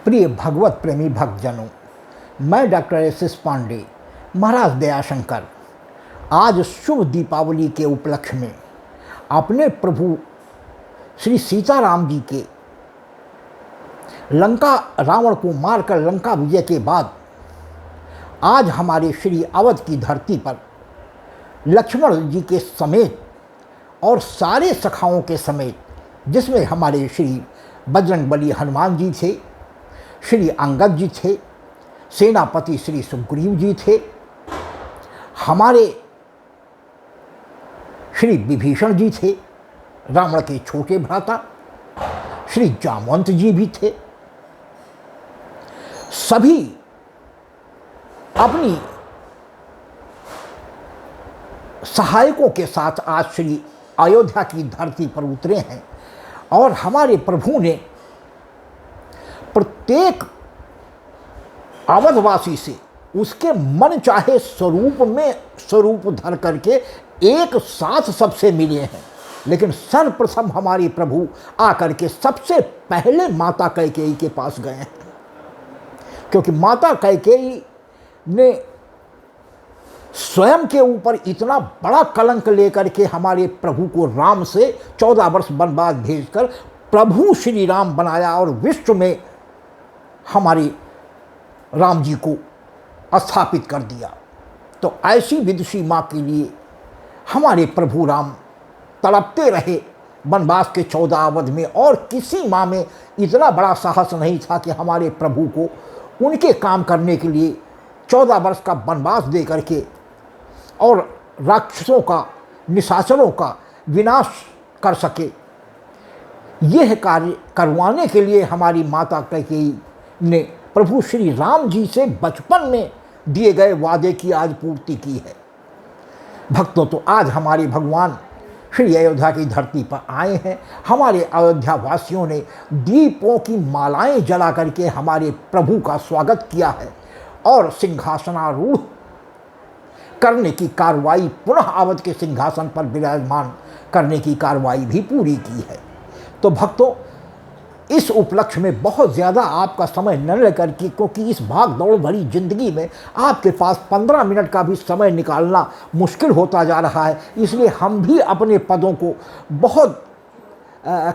प्रिय भगवत प्रेमी भक्तजनों, मैं डॉक्टर एस पांडे, महाराज दयाशंकर, आज शुभ दीपावली के उपलक्ष्य में अपने प्रभु श्री सीताराम जी के लंका रावण को मारकर लंका विजय के बाद आज हमारे श्री अवध की धरती पर लक्ष्मण जी के समेत और सारे सखाओं के समेत, जिसमें हमारे श्री बजरंगबली हनुमान जी थे, श्री अंगद जी थे, सेनापति श्री सुग्रीव जी थे, हमारे श्री विभीषण जी थे, रावण के छोटे भ्राता श्री जामवंत जी भी थे। सभी अपनी सहायकों के साथ आज श्री अयोध्या की धरती पर उतरे हैं और हमारे प्रभु ने प्रत्येक अवधवासी से उसके मन चाहे स्वरूप धर करके एक साथ सबसे मिले हैं। लेकिन सर्वप्रथम हमारे प्रभु आकर के सबसे पहले माता कैकेयी के पास गए हैं, क्योंकि माता कैकेयी ने स्वयं के ऊपर इतना बड़ा कलंक लेकर के हमारे प्रभु को राम से 14 वर्ष वनवास भेजकर प्रभु श्री राम बनाया और विश्व में हमारे राम जी को स्थापित कर दिया। तो ऐसी विदुषी माँ के लिए हमारे प्रभु राम तड़पते रहे वनवास के 14 अवध में, और किसी माँ में इतना बड़ा साहस नहीं था कि हमारे प्रभु को उनके काम करने के लिए 14 वर्ष का वनवास दे करके और राक्षसों का, निशाचरों का विनाश कर सके। यह कार्य करवाने के लिए हमारी माता कैकेयी ने प्रभु श्री राम जी से बचपन में दिए गए वादे की आज पूर्ति की है। भक्तों, तो आज हमारे भगवान श्री अयोध्या की धरती पर आए हैं। हमारे अयोध्या वासियों ने दीपों की मालाएं जला करके हमारे प्रभु का स्वागत किया है और सिंहासनारूढ़ करने की कार्रवाई, पुनः अवध के सिंहासन पर विराजमान करने की कार्रवाई भी पूरी की है। तो भक्तों, इस उपलक्ष्य में बहुत ज़्यादा आपका समय न लेकर के, क्योंकि इस भाग दौड़ भरी जिंदगी में आपके पास 15 मिनट का भी समय निकालना मुश्किल होता जा रहा है, इसलिए हम भी अपने पदों को बहुत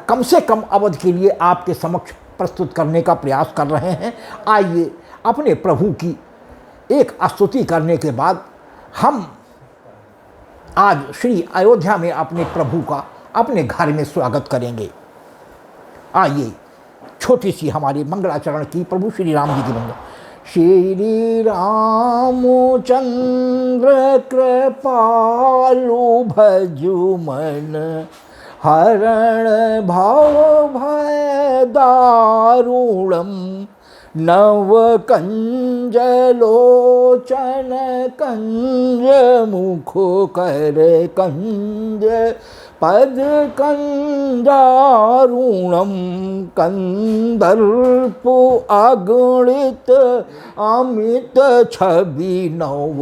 कम से कम अवधि के लिए आपके समक्ष प्रस्तुत करने का प्रयास कर रहे हैं। आइए, अपने प्रभु की एक स्तुति करने के बाद हम आज श्री अयोध्या में अपने प्रभु का अपने घर में स्वागत करेंगे। आइए, छोटी सी हमारी मंगलाचरण की प्रभु श्री राम जी की मंगल। श्री रामचंद्र कृपालु भजु मन, हरण भव भय दारुणम, नव कंज लोचन कंज मुख कर कंज, पद कंजारुणम, कंदर्प अगणित अमित छवि नव,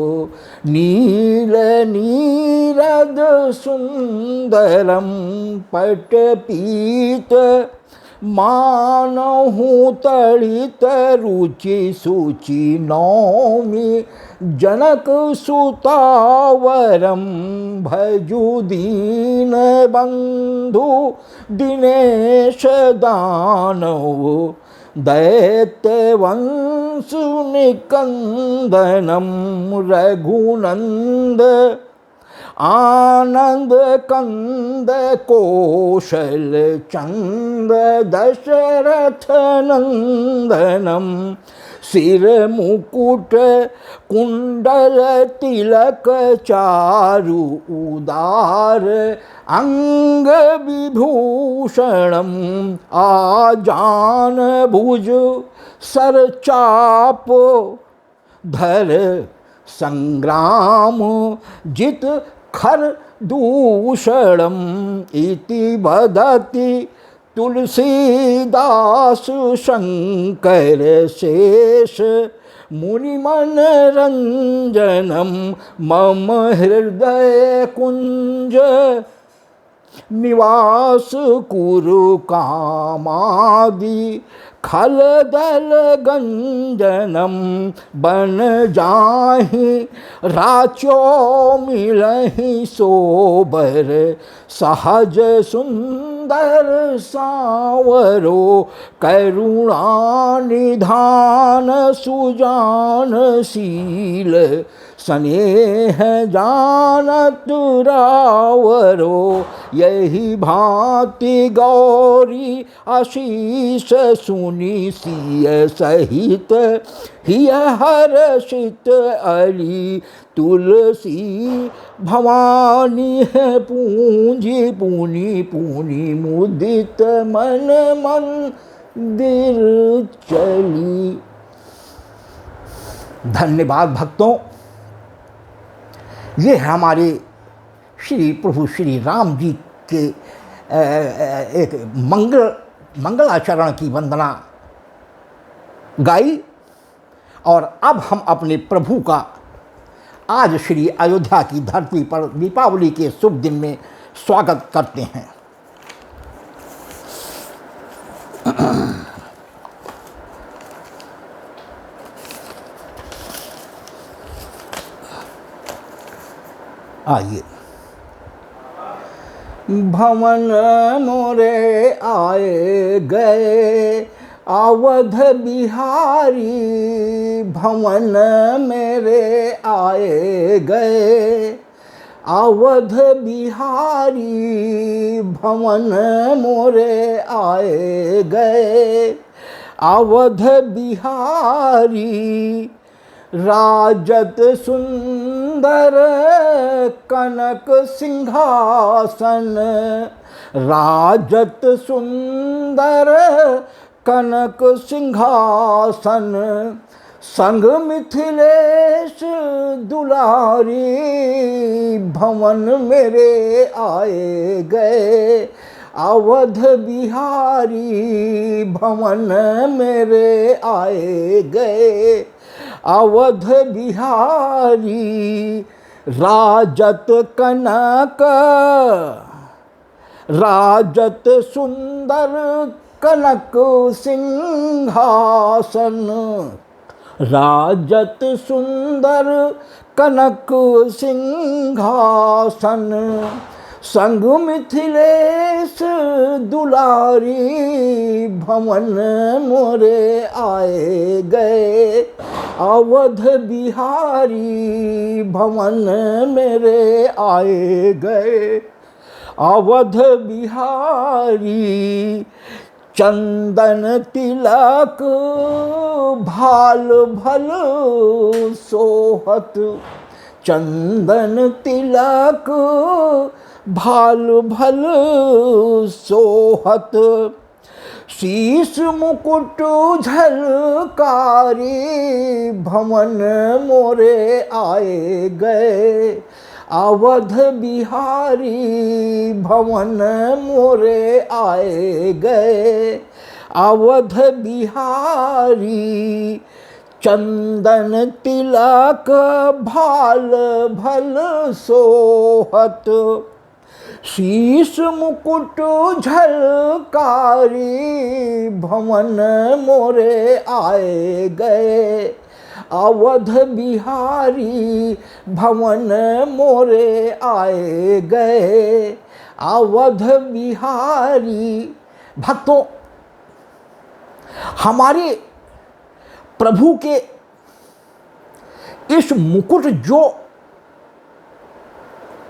नील नीरद सुंदरम, पट पीत मानहु तड़ित रुचि सूचि नौमि, जनक सुतावरम, भजु दीन बंधु दिनेश दानव, दैत्य वंश निकंदनम, रघुनंद आनंद कंद कौशल चंद, दशरथ नंदनम, सिर मुकुट कुंडल तिलक चारु उदार, अंग विभूषणम, आजान भुज सर चाप धर, संग्राम जित खर दूषणम, इति बदति तुलसीदास शंकर शेष, मुनिमन रंजनम, मम हृदय कुंज निवास कुरु कामादि खल दल गंजनम बन जाहि, राचो मिलहि सोबर, सहज सुंदर सांवरो, करुणा निधान सुजान शील, स्नेह जानत रावरो, यही भांति गौरी आशीष सुनी, सिय सहित हिय हर्षित अली, तुलसी भवानी है पूंजी पूनी पूनी, मुदित मन मंदिर चली। धन्यवाद भक्तों, ये हमारे श्री प्रभु श्री राम जी के एक मंगलाचरण की वंदना गाई। और अब हम अपने प्रभु का आज श्री अयोध्या की धरती पर दीपावली के शुभ दिन में स्वागत करते हैं। आइए। भवन मोरे आए गए अवध बिहारी, भवन मेरे आए गए अवध बिहारी, भवन मोरे आए गए अवध बिहारी, राजत सुंदर कनक सिंहासन, राजत सुंदर कनक सिंहासन, संग मिथिलेश दुलारी, भवन मेरे आए गए अवध बिहारी, भवन मेरे आए गए अवध बिहारी, राजत कनक राजत सुंदर कनक सिंहासन, राजत सुंदर कनक सिंहासन, संग मिथिलेश दुलारी, भवन मोरे आए गए अवध बिहारी, भवन मेरे आए गए अवध बिहारी, चंदन तिलक भाल भल सोहत, चंदन तिलक भाल भल सोहत, शीश मुकुट झलकारी, भवन मोरे आए गए अवध बिहारी, भवन मोरे आए गए अवध बिहारी, चंदन तिलक भाल भल सोहत, शीश मुकुट झलकारी, भवन मोरे आए गए अवध बिहारी, भवन मोरे आए गए अवध बिहारी। भक्तों, हमारे प्रभु के इस मुकुट जो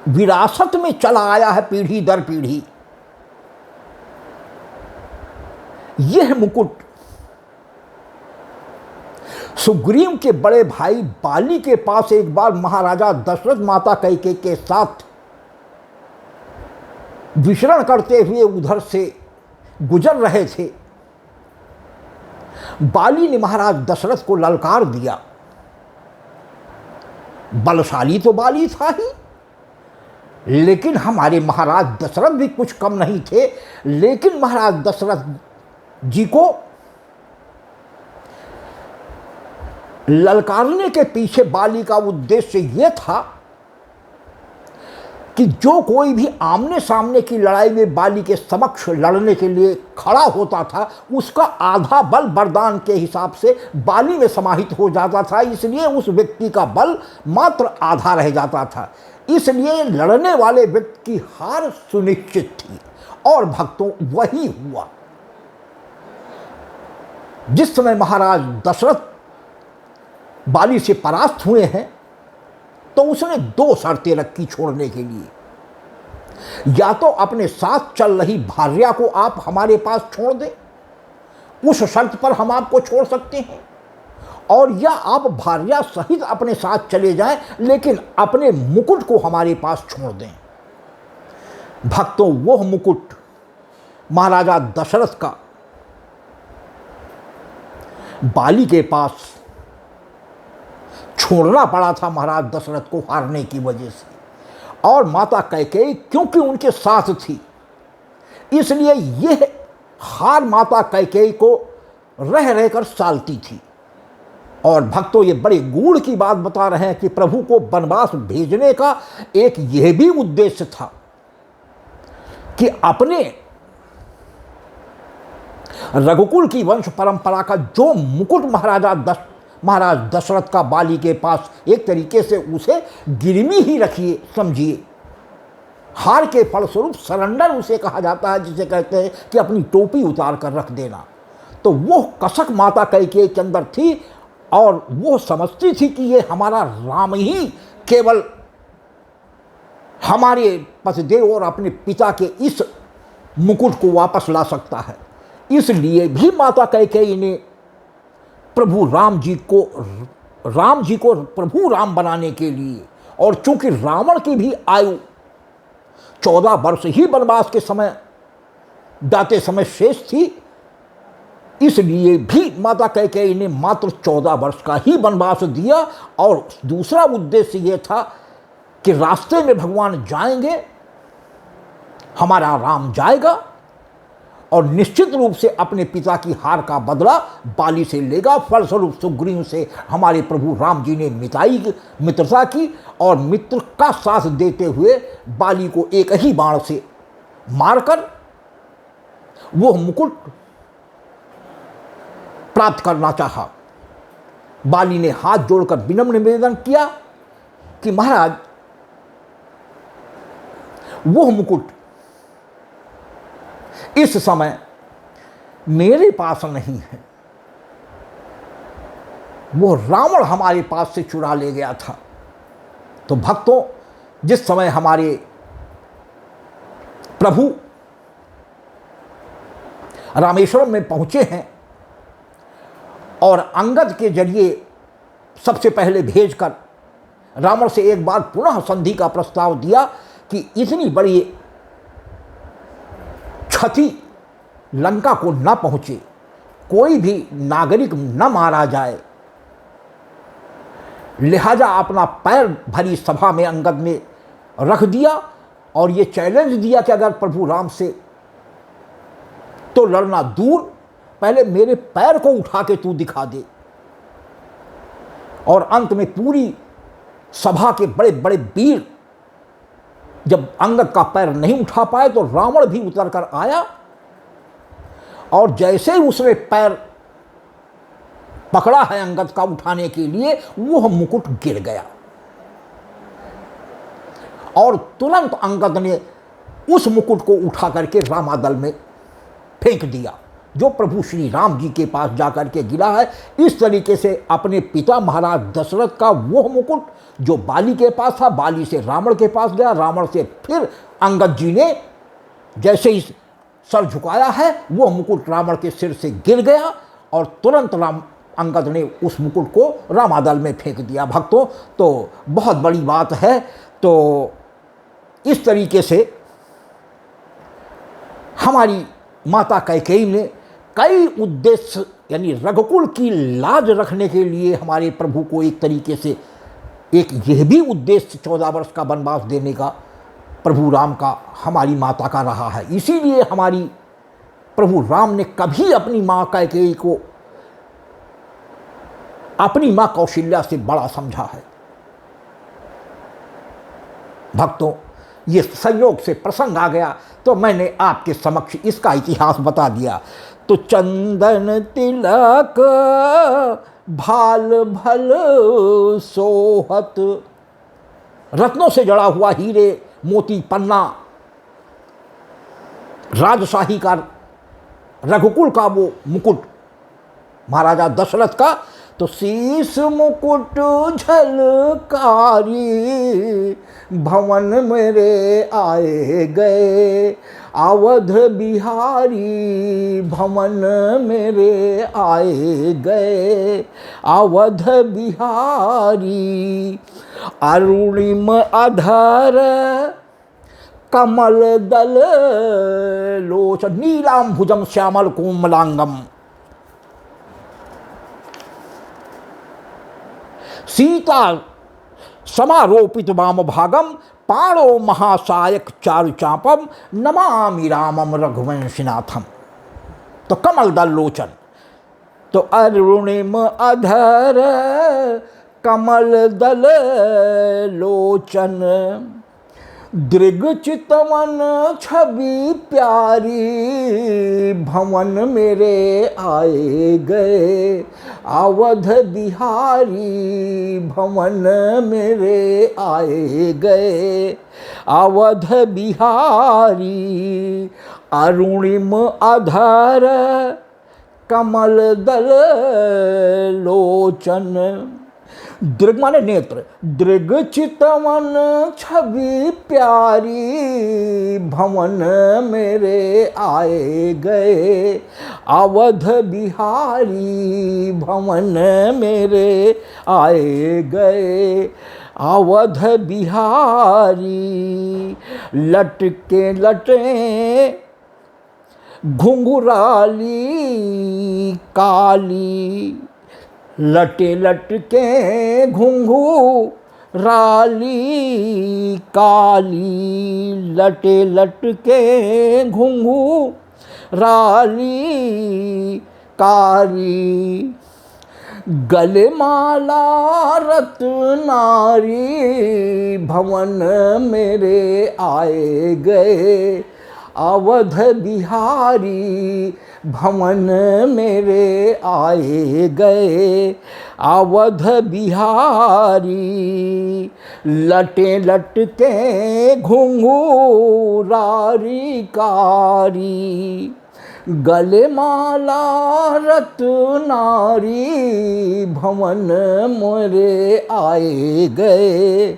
विरासत में चला आया है पीढ़ी दर पीढ़ी, यह मुकुट सुग्रीव के बड़े भाई बाली के पास एक बार महाराजा दशरथ माता कैकेयी के साथ विचरण करते हुए उधर से गुजर रहे थे। बाली ने महाराज दशरथ को ललकार दिया। बलशाली तो बाली था ही, लेकिन हमारे महाराज दशरथ भी कुछ कम नहीं थे। लेकिन महाराज दशरथ जी को ललकारने के पीछे बाली का उद्देश्य यह था कि जो कोई भी आमने सामने की लड़ाई में बाली के समक्ष लड़ने के लिए खड़ा होता था, उसका आधा बल वरदान के हिसाब से बाली में समाहित हो जाता था, इसलिए उस व्यक्ति का बल मात्र आधा रह जाता था। इसलिए लड़ने वाले व्यक्ति की हार सुनिश्चित थी। और भक्तों, वही हुआ। जिस समय महाराज दशरथ बाली से परास्त हुए हैं, तो उसने 2 शर्तें रखी छोड़ने के लिए। या तो अपने साथ चल रही भार्या को आप हमारे पास छोड़ दें, उस शर्त पर हम आपको छोड़ सकते हैं, और या आप भार्या सहित अपने साथ चले जाएं, लेकिन अपने मुकुट को हमारे पास छोड़ दें। भक्तों, वह मुकुट महाराजा दशरथ का बाली के पास छोड़ना पड़ा था महाराज दशरथ को हारने की वजह से। और माता कैकेयी क्योंकि उनके साथ थी, इसलिए यह हार माता कैकेयी को रह रहकर सालती थी। और भक्तों, ये बड़े गूढ़ की बात बता रहे हैं कि प्रभु को वनवास भेजने का एक यह भी उद्देश्य था कि अपने रघुकुल की वंश परंपरा का जो मुकुट महाराज दशरथ का बाली के पास, एक तरीके से उसे गिरवी ही रखिए, समझिए। हार के फलस्वरूप सरेंडर उसे कहा जाता है, जिसे कहते हैं कि अपनी टोपी उतार कर रख देना। तो वो कसक माता कैकेयी के अंदर थी, और वो समझती थी कि ये हमारा राम ही केवल हमारे पतिदेव और अपने पिता के इस मुकुट को वापस ला सकता है। इसलिए भी माता कैकेयी ने प्रभु राम जी को प्रभु राम बनाने के लिए, और चूंकि रावण की भी आयु 14 वर्ष ही वनवास के समय जाते समय शेष थी, इसलिए भी माता कैकेयी ने मात्र 14 वर्ष का ही वनवास दिया। और दूसरा उद्देश्य यह था कि रास्ते में भगवान जाएंगे, हमारा राम जाएगा, और निश्चित रूप से अपने पिता की हार का बदला बाली से लेगा। फलस्वरूप सुग्रीव से हमारे प्रभु राम जी ने मित्रता की, और मित्र का साथ देते हुए बाली को एक ही बाण से मारकर वो मुकुट प्राप्त करना चाहा। बाली ने हाथ जोड़कर विनम्र निवेदन किया कि महाराज, वो मुकुट इस समय मेरे पास नहीं है, वो रावण हमारे पास से चुरा ले गया था। तो भक्तों, जिस समय हमारे प्रभु रामेश्वरम में पहुंचे हैं और अंगद के जरिए सबसे पहले भेजकर रावण से एक बार पुनः संधि का प्रस्ताव दिया कि इतनी बड़ी क्षति लंका को न पहुंचे, कोई भी नागरिक न मारा जाए, लिहाजा अपना पैर भरी सभा में अंगद ने रख दिया और ये चैलेंज दिया कि अगर प्रभु राम से तो लड़ना दूर, पहले मेरे पैर को उठा के तू दिखा दे। और अंत में पूरी सभा के बड़े बड़े वीर जब अंगद का पैर नहीं उठा पाए तो रावण भी उतर कर आया, और जैसे ही उसने पैर पकड़ा है अंगद का उठाने के लिए, वह मुकुट गिर गया और तुरंत अंगद ने उस मुकुट को उठा करके रामादल में फेंक दिया, जो प्रभु श्री राम जी के पास जाकर के गिरा है। इस तरीके से अपने पिता महाराज दशरथ का वह मुकुट जो बाली के पास था, बाली से रावण के पास गया, रावण से फिर अंगद जी ने जैसे ही सर झुकाया है, वह मुकुट रावण के सिर से गिर गया और तुरंत अंगद ने उस मुकुट को रामादल में फेंक दिया। भक्तों, तो बहुत बड़ी बात है। तो इस तरीके से हमारी माता कैकेयी ने कई उद्देश्य, यानी रघुकुल की लाज रखने के लिए हमारे प्रभु को एक तरीके से एक यह भी उद्देश्य 14 वर्ष का वनवास देने का प्रभु राम का हमारी माता का रहा है। इसीलिए हमारी प्रभु राम ने कभी अपनी माँ कैकेयी को अपनी माँ कौशल्या से बड़ा समझा है। भक्तों, ये संयोग से प्रसंग आ गया तो मैंने आपके समक्ष इसका इतिहास बता दिया। तो चंदन तिलक भाल भल सोहत, रत्नों से जड़ा हुआ हीरे मोती पन्ना, राजशाही का रघुकुल का वो मुकुट महाराजा दशरथ का, तो शीस मुकुट झलकारी भवन मेरे आए गए, अवध बिहारी भवन मेरे आए गए, अवध बिहारी। अरुणिम अधर कमल दल लोचन, नीलाम भुजम श्यामल कोमलांगम, सीता समारोपित वाम भागम, पाणो महासायक चारु चापम, नमामि रामम रघुवंशीनाथम। तो कमल दल लोचन, तो अरुणिम अधर कमल दल लोचन, दृग चितवन छवि प्यारी भवन मेरे आए गए, अवध बिहारी भवन मेरे आए गए, अवध बिहारी। अरुणिम अधर कमल दल लोचन, दृग माने नेत्र, दृग चितवन छवि प्यारी भवन मेरे आए गए, अवध बिहारी भवन मेरे आए गए, अवध बिहारी। लटके लटे घुंघराली काली, लटे लटके घुंघराली काली, लटे लटके घुंघराली कारी, गले माला रत्नारी भवन मेरे आए गए, अवध बिहारी भवन मेरे आए गए, अवध बिहारी। लटे लटके घुंघरारी कारी, गले माला रत्नारी भवन मेरे आए गए,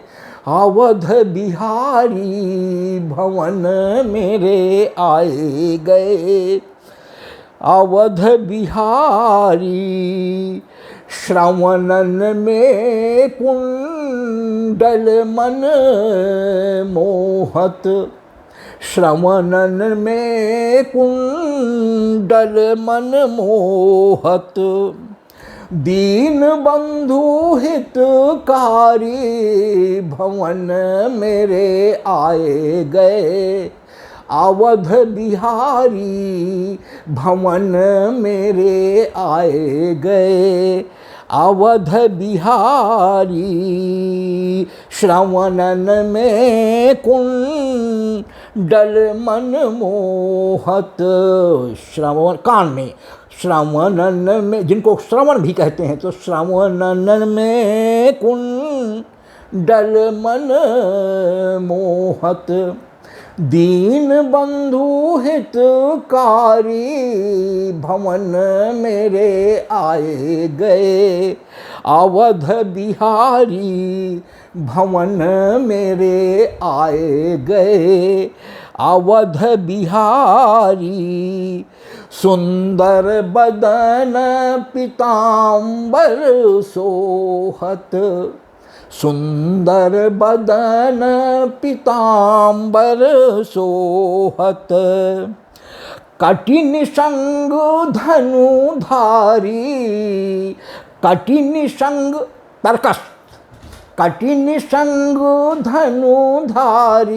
अवध बिहारी भवन मेरे आए गए, अवध बिहारी। श्रवणन में कुंडल मन मोहत, श्रवणन में कुंडल मन मोहत, दीन बंधु हितकारी भवन मेरे आए गए, अवध बिहारी भवन मेरे आए गए, अवध बिहारी। श्रवणन में कुंडल मन मोहत, श्रवण कान में, श्रवणन में जिनको श्रवण भी कहते हैं, तो श्रवणन में कुंडल मन मोहत, दीन बंधु हितकारी भवन मेरे आए गए, अवध बिहारी भवन मेरे आए गए, अवध बिहारी। सुंदर बदन पीतांबर सोहत, सुंदर बदन पीतांबर सोहत, कठिन संग धनुधारी, कठिन संग तर्कस, कठिन संग धनुधारी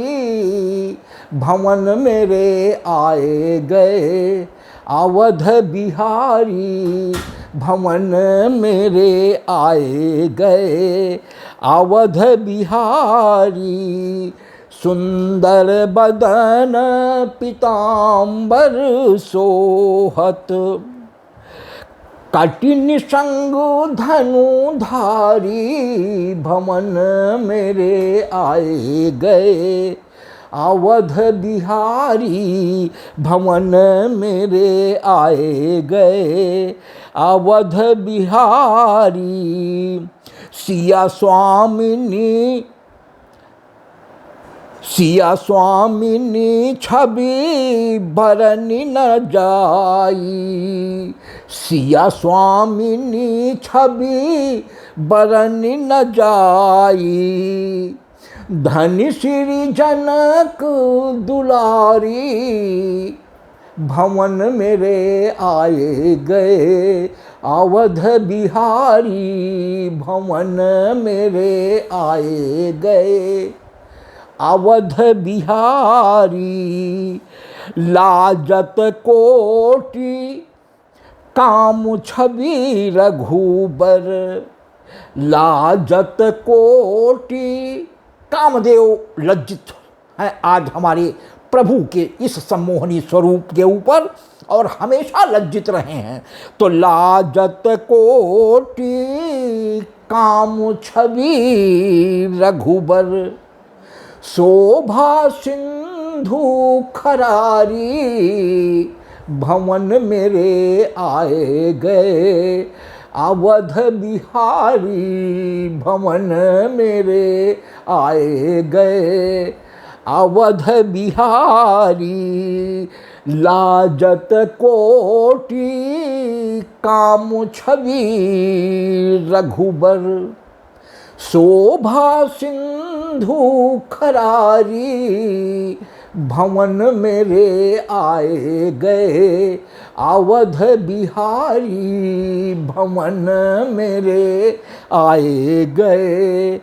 भवन मेरे आए गए, अवध बिहारी भवन मेरे आए गए, अवध बिहारी। सुंदर बदन पीतांबर सोहत, कटिन संग धनुधारी भवन मेरे आए गए। अवध बिहारी भवन मेरे आए गए। अवध बिहारी सिया स्वामिनी, सिया स्वामिनी छवि बरनी न जाई। सिया स्वामिनी छवि बरनी न जाई। धनि श्री जनक दुलारी भवन मेरे आए गए। अवध बिहारी भवन मेरे आए गए। अवध बिहारी लाजत कोटि काम छवि रघुबर। लाजत कोटि, कामदेव लज्जित हैं आज हमारे प्रभु के इस सम्मोहनी स्वरूप के ऊपर और हमेशा लज्जित रहे हैं। तो लाजत कोटि काम छवि रघुबर, शोभा सिंधु खरारी भवन मेरे आए गए। अवध बिहारी भवन मेरे आए गए। अवध बिहारी लाजत कोटि काम छवि रघुबर, शोभा सिंधु खरारी भवन मेरे आए गए। अवध बिहारी भवन मेरे आए गए।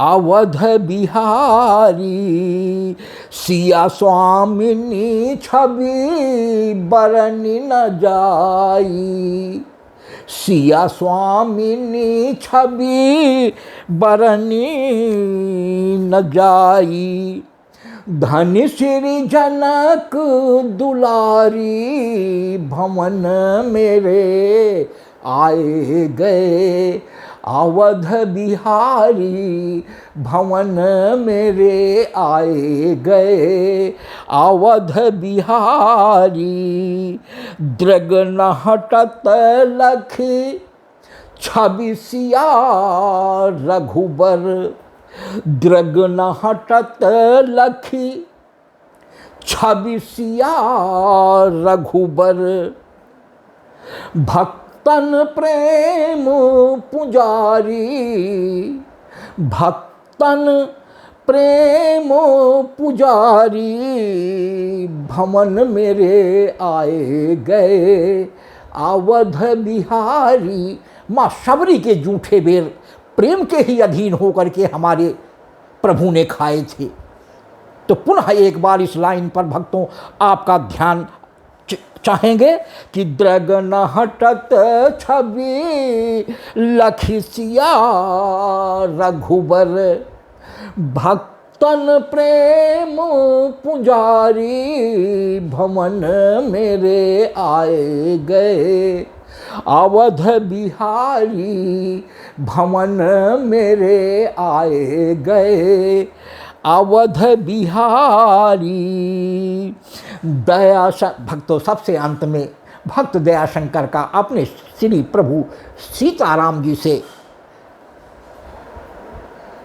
अवध बिहारी सिया स्वामिनी छवि बरनी न जाई। सिया स्वामिनी छवि बरनी न जाई। धनि श्री जनक दुलारी भवन मेरे आए गए। अवध बिहारी भवन मेरे आए गए। अवध बिहारी दृग न हटत लखी छवि सिया रघुबर। दृग न हटत लखी छवि सिया रघुबर। भक्तन प्रेम पुजारी, भक्तन प्रेम पुजारी भवन मेरे आए गए। अवध बिहारी माँ शबरी के जूठे बेर प्रेम के ही अधीन होकर के हमारे प्रभु ने खाए थे। तो पुनः एक बार इस लाइन पर भक्तों आपका ध्यान चाहेंगे कि दृग न हटत छवि लखी सिया रघुबर। भक्तन प्रेम पुजारी भवन मेरे आए गए। अवध बिहारी भवन मेरे आए गए। अवध बिहारी दया भक्तों सबसे अंत में भक्त दयाशंकर का अपने श्री प्रभु सीताराम जी से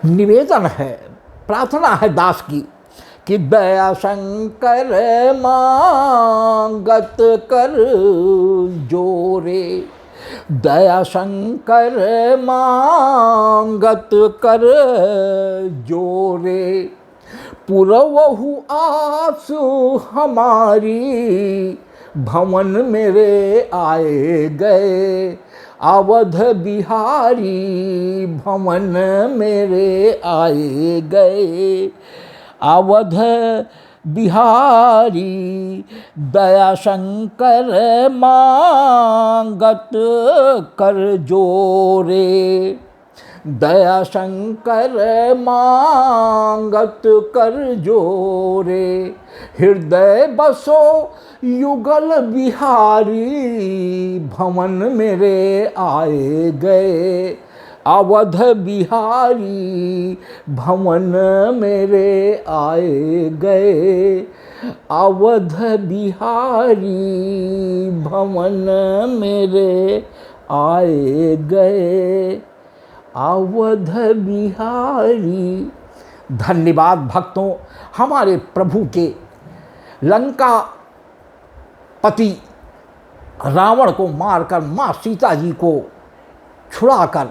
निवेदन है, प्रार्थना है दास की कि दयाशंकर मांगत कर जोरे। दयाशंकर मांगत कर जोरे। पुरवहु आस हमारी भवन मेरे आए गए। अवध बिहारी भवन मेरे आए गए। अवध बिहारी दयाशंकर मांगत कर जोरे। दया शंकर मांगत कर जोरे, हृदय बसो युगल बिहारी, भवन मेरे आए गए, अवध बिहारी भवन मेरे आए गए, अवध बिहारी भवन मेरे आए गए, अवध बिहारी। धन्यवाद भक्तों, हमारे प्रभु के लंका पति रावण को मारकर माँ सीता जी को छुड़ाकर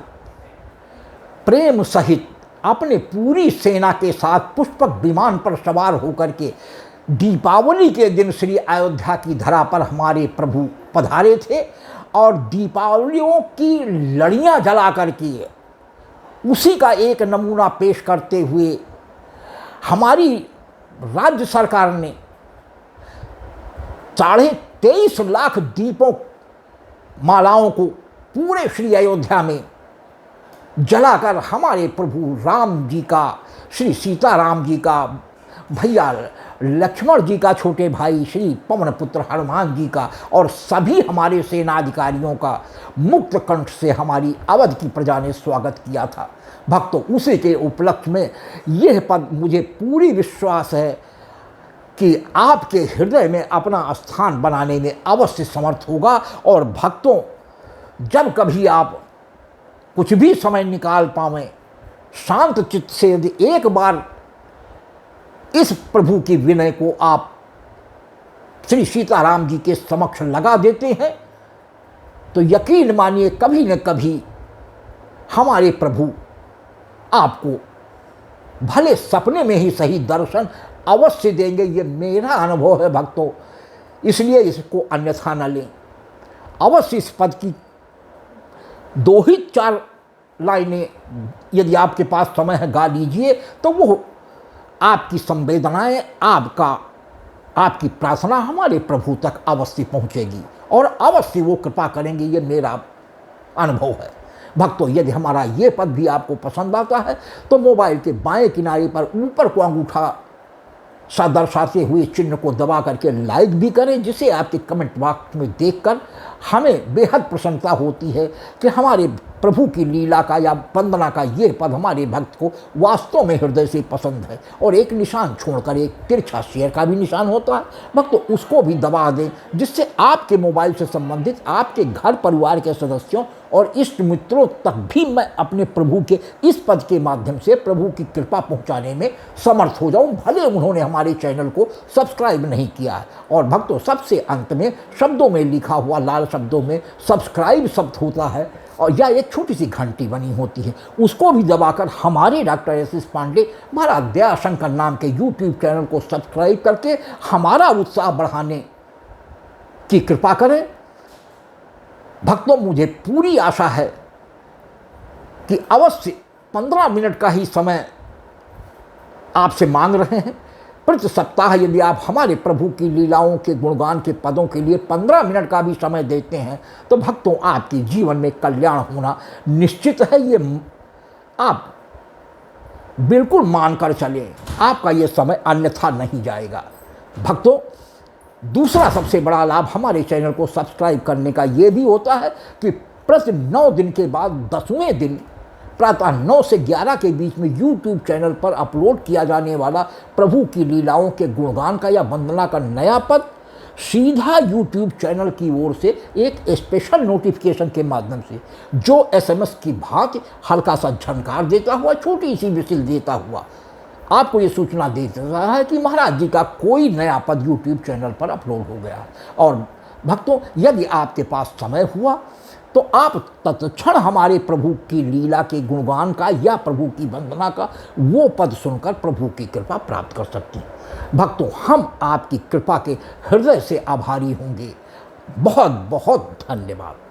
प्रेम सहित अपने पूरी सेना के साथ पुष्पक विमान पर सवार होकर के दीपावली के दिन श्री अयोध्या की धरा पर हमारे प्रभु पधारे थे और दीपावलियों की लड़ियां जला करके उसी का एक नमूना पेश करते हुए हमारी राज्य सरकार ने 23.5 लाख दीपों मालाओं को पूरे श्री अयोध्या में जलाकर हमारे प्रभु राम जी का, श्री सीताराम जी का, भैया लक्ष्मण जी का छोटे भाई श्री पवन पुत्र हनुमान जी का और सभी हमारे सेनाधिकारियों का मुक्त कंठ से हमारी अवध की प्रजा ने स्वागत किया था। भक्तों, उसी के उपलक्ष्य में यह पद मुझे पूरी विश्वास है कि आपके हृदय में अपना स्थान बनाने में अवश्य समर्थ होगा। और भक्तों, जब कभी आप कुछ भी समय निकाल पावें, शांत चित्त से यदि एक बार इस प्रभु की विनय को आप श्री सीताराम जी के समक्ष लगा देते हैं तो यकीन मानिए कभी न कभी हमारे प्रभु आपको भले सपने में ही सही दर्शन अवश्य देंगे। ये मेरा अनुभव है भक्तों, इसलिए इसको अन्यथा न लें। अवश्य इस पद की 2 ही 4 लाइनें यदि आपके पास समय है गा लीजिए, तो वो आपकी संवेदनाएं, आपकी प्रार्थना हमारे प्रभु तक अवश्य पहुंचेगी और अवश्य वो कृपा करेंगे। ये मेरा अनुभव है। भक्तों, यदि हमारा ये पद भी आपको पसंद आता है तो मोबाइल के बाएं किनारे पर ऊपर को अंगूठा सा दर्शाते हुए चिन्ह को दबा करके लाइक भी करें, जिसे आपके कमेंट बॉक्स में देखकर हमें बेहद प्रसन्नता होती है कि हमारे प्रभु की लीला का या वंदना का ये पद हमारे भक्त को वास्तव में हृदय से पसंद है। और एक निशान छोड़कर एक तिरछा शेयर का भी निशान होता है भक्तों, उसको भी दबा दें, जिससे आपके मोबाइल से संबंधित आपके घर परिवार के सदस्यों और इष्ट मित्रों तक भी मैं अपने प्रभु के इस पद के माध्यम से प्रभु की कृपा पहुंचाने में समर्थ हो जाऊं, भले उन्होंने हमारे चैनल को सब्सक्राइब नहीं किया है। और भक्तों, सबसे अंत में शब्दों में लिखा हुआ लाल शब्दों में सब्सक्राइब शब्द होता है और या एक छोटी सी घंटी बनी होती है, उसको भी दबाकर हमारे डॉक्टर एस पांडे महाराज दयाशंकर नाम के यूट्यूब चैनल को सब्सक्राइब करके हमारा उत्साह बढ़ाने की कृपा करें। भक्तों, मुझे पूरी आशा है कि अवश्य 15 मिनट का ही समय आपसे मांग रहे हैं। प्रति सप्ताह यदि आप हमारे प्रभु की लीलाओं के गुणगान के पदों के लिए 15 मिनट का भी समय देते हैं तो भक्तों, आपके जीवन में कल्याण होना निश्चित है। ये आप बिल्कुल मानकर चलें, आपका ये समय अन्यथा नहीं जाएगा। भक्तों, दूसरा सबसे बड़ा लाभ हमारे चैनल को सब्सक्राइब करने का ये भी होता है कि प्रति 9 दिन के बाद 10वें दिन प्रातः 9 से 11 के बीच में YouTube चैनल पर अपलोड किया जाने वाला प्रभु की लीलाओं के गुणगान का या वंदना का नया पद सीधा YouTube चैनल की ओर से एक स्पेशल नोटिफिकेशन के माध्यम से, जो SMS की भांति हल्का सा झनकार देता हुआ, छोटी सी विसिल देता हुआ आपको ये सूचना दे रहा है कि महाराज जी का कोई नया पद YouTube चैनल पर अपलोड हो गया है। और भक्तों, यदि आपके पास समय हुआ तो आप तत्क्षण हमारे प्रभु की लीला के गुणगान का या प्रभु की वंदना का वो पद सुनकर प्रभु की कृपा प्राप्त कर सकते हैं। भक्तों, हम आपकी कृपा के हृदय से आभारी होंगे। बहुत बहुत धन्यवाद।